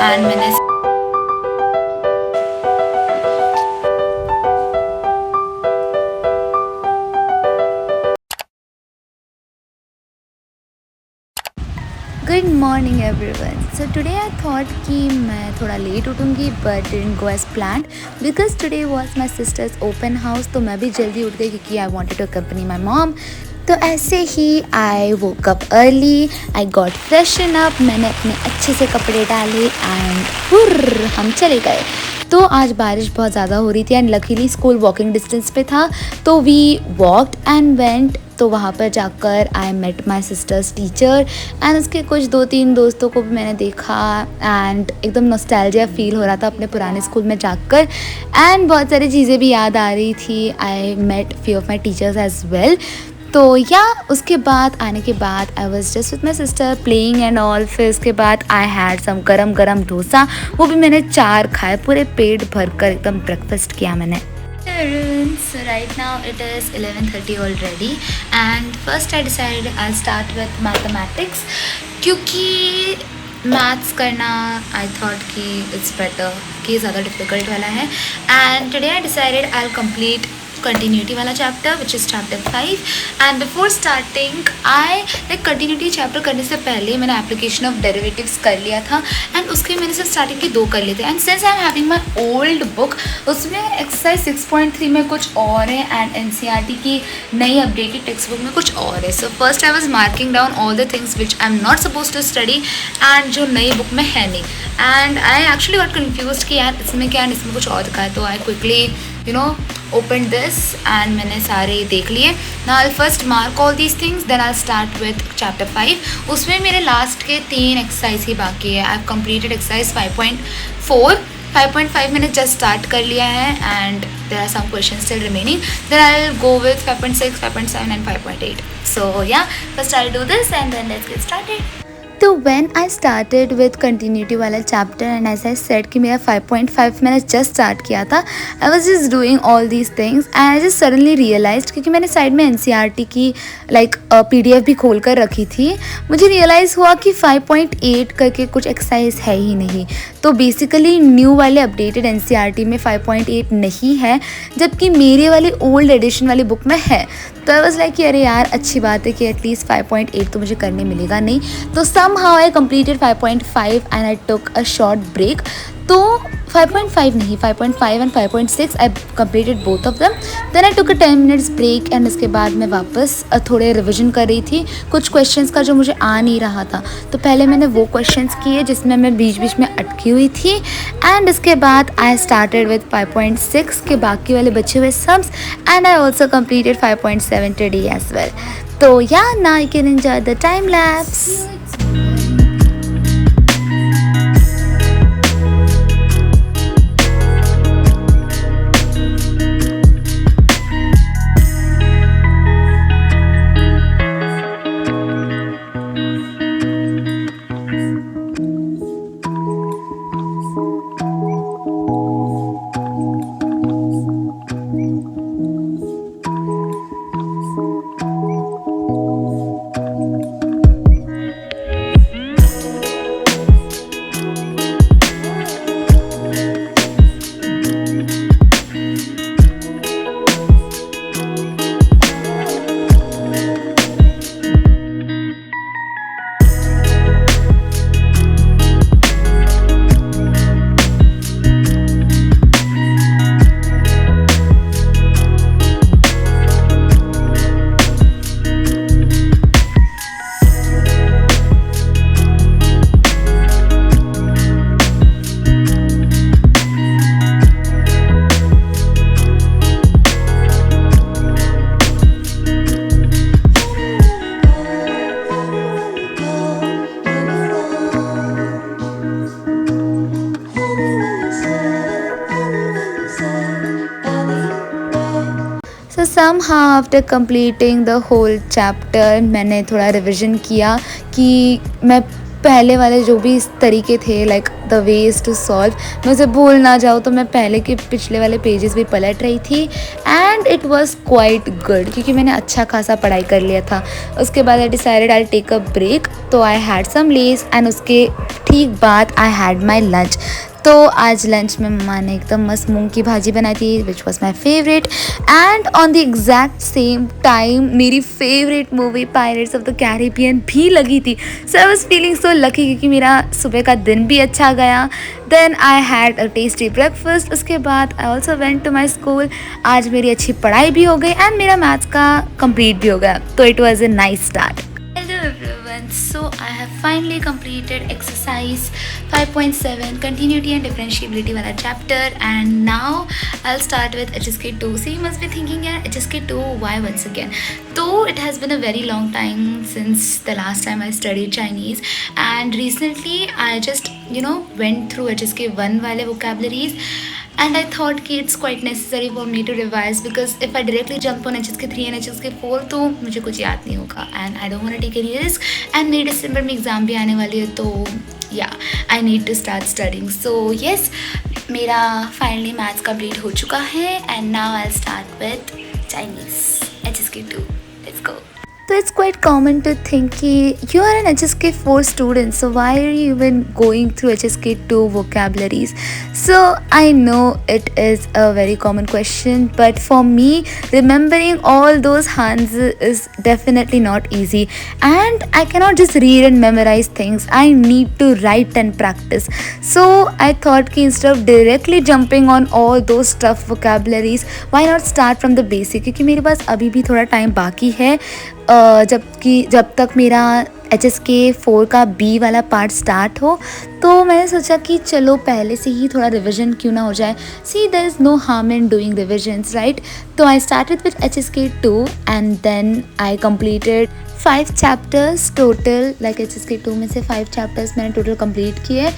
And मैंने good morning everyone. So today I thought कि मैं थोड़ा लेट उठूँगी but didn't go as planned because today was my sister's open house. तो मैं भी जल्दी उठ गई क्योंकि I wanted to accompany my mom. तो ऐसे ही I woke up early, I got freshen up, मैंने अपने अच्छे से कपड़े डाले एंड हम चले गए। तो आज बारिश बहुत ज़्यादा हो रही थी and luckily school walking distance पे था, तो वी वॉकड एंड वेंट। तो वहाँ पर जाकर I met my sister's teacher and उसके कुछ 2-3 दोस्तों को भी मैंने देखा एंड एकदम नॉस्टैल्जिया फील हो रहा था अपने पुराने स्कूल में जाकर एंड बहुत सारी चीज़ें भी याद आ रही थी। I met few of my teachers as well. तो या उसके बाद आने के बाद I was just with my sister playing and all. फिर उसके बाद आई हैड सम गरम गरम डोसा, वो भी मैंने 4 खाए, पूरे पेट भर कर एकदम ब्रेकफास्ट किया मैंने। So right now it is 11:30 already and first I decided I'll start with mathematics क्योंकि मैथ्स करना आई थॉट कि इट्स बेटर कि ज़्यादा डिफ़िकल्ट वाला है and today I decided I will complete continuity वाला chapter which is chapter 5 and before starting I like continuity chapter करने से पहले मैंने एप्लीकेशन ऑफ डेरिवेटिव्स कर लिया था एंड उसके मैंने सिर्फ स्टार्टिंग की 2 कर लिए थे and since I am having my old book उसमें एक्सरसाइज 6.3 में कुछ और है एंड एनसीईआरटी की नई अपडेटेड टेक्स्ट बुक में कुछ और है। So first I was marking down all the things which I am not suppose to study and जो नई बुक में है नहीं and I actually got confuse कि यार इसमें क्या है इसमें कुछ और दिखा है। तो I quickly opened this and मैंने सारे देख लिए। Now I'll first mark all these things then I'll start with chapter 5। उसमें मेरे लास्ट के 3 एक्सरसाइज ही बाकी है। I've completed exercise 5.4, 5.5 मैंने just स्टार्ट कर लिया है and there are some questions still remaining। Then I'll go with 5.6, 5.7 and 5.8। So yeah, first I'll do this and then let's get started। तो when I started with continuity वाला chapter and as I said कि मेरा 5.5 मैंने just start किया था, I was just doing all these things and I just suddenly realised क्योंकि मैंने side में एनसीईआरटी की लाइक पीडीएफ भी खोल कर रखी थी, मुझे रियलाइज़ हुआ कि 5.8 करके कुछ एक्सरसाइज है ही नहीं। तो बेसिकली न्यू वाले अपडेटेड एनसीईआरटी में 5.8 नहीं है जबकि मेरे वाली ओल्ड एडिशन वाली बुक में है। तो आई वॉज लाइक कि अरे यार अच्छी बात है कि एटलीस्ट 5.8 तो मुझे करने मिलेगा नहीं। तो somehow I completed 5.5 and I took a short break। तो 5.5 नहीं, 5.5 and 5.6 I completed both of them। Then I took a 10 minutes break and इसके बाद मैं वापस थोड़े रिविजन कर रही थी कुछ क्वेश्चंस का जो मुझे आ नहीं रहा था। तो पहले मैंने वो क्वेश्चंस किए जिसमें मैं बीच बीच में अटकी हुई थी एंड इसके बाद I started with 5.6 के बाकी वाले बचे हुए sums and I also completed 5.7 today as well। तो yeah, now you can enjoy the time lapse। So somehow after completing the whole chapter मैंने थोड़ा रिविज़न किया कि मैं पहले वाले जो भी इस तरीके थे, like the ways to solve, मैं उसे भूल ना जाऊँ तो मैं पहले के पिछले वाले पेजेस भी पलट रही थी and it was quite good क्योंकि मैंने अच्छा खासा पढ़ाई कर लिया था। उसके बाद I decided I take a break, तो I had some less and उसके ठीक बाद आई हैड माई लंच। तो आज लंच में मम्मा ने एकदम मस्त मूंग की भाजी बनाई थी which was my favourite and on the exact same time मेरी favourite movie pirates of the Caribbean भी लगी थी। So I was feeling so lucky क्योंकि मेरा सुबह का दिन भी अच्छा गया। Then I had a tasty breakfast. उसके बाद I also went to my school. आज मेरी अच्छी पढ़ाई भी हो गई एंड मेरा मैथ्स का कंप्लीट भी हो गया, तो it was a nice start. Hello everyone, so I have finally completed exercise 5.7 continuity and differentiability wala chapter and now I'll start with HSK 2. So you must be thinking, yeah, HSK 2 why once again? Though it has been a very long time since the last time I studied Chinese and recently I just went through HSK 1 wale vocabularies and I thought कि it's quite necessary for me to revise because if I directly jump on HSK 3 and HSK 4 तो मुझे कुछ याद नहीं होगा and I don't want to take any risk and मेरी दिसंबर में exam भी आने वाली है, तो yeah I need to start studying. So yes, मेरा फाइनली मैथ्स कंप्लीट हो चुका है and now I'll start with Chinese HSK 2. Let's go. तो it's quite common to think कि you are an HSK 4 student, so why are you even going through HSK 2 vocabularies? So I know it is a very common question, but for me remembering all those hands is definitely not easy and I cannot just read and memorize things. I need to write and practice. So I thought कि instead of directly jumping on all those tough vocabularies, why not start from the basic? क्योंकि मेरे पास अभी भी थोड़ा time बाकी है जब तक मेरा HSK 4 का B वाला पार्ट स्टार्ट हो, तो मैंने सोचा कि चलो पहले से ही थोड़ा रिविजन क्यों ना हो जाए. See there is no harm in doing revisions, right? तो I started with HSK 2 and then I completed 5 chapters total. Like HSK 2 में से 5 चैप्टर्स मैंने टोटल कंप्लीट किए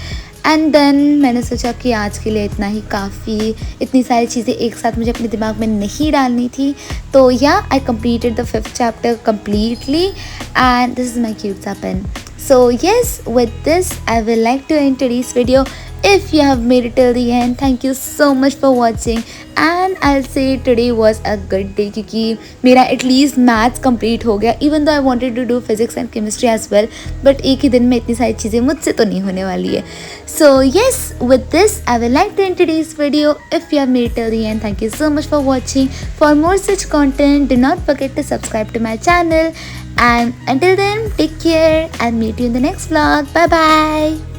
एंड देन मैंने सोचा कि आज के लिए इतना ही काफ़ी, इतनी सारी चीज़ें एक साथ मुझे अपने दिमाग में नहीं डालनी थी. तो या I completed the 5th chapter completely and this is my cute सा pen. So yes, with this I will like to end today's video. If you have made it till the end, thank you so much for watching and I'll say today was a good day क्योंकि मेरा at least maths complete हो गया, even though I wanted to do physics and chemistry as well, but एक ही दिन में इतनी सारी चीज़ें मुझसे तो नहीं होने वाली है. So yes, with this I will like to end today's video. If you have made it till the end, thank you so much for watching. For more such content, do not forget to subscribe to my channel and until then, take care and meet you in the next vlog. Bye bye.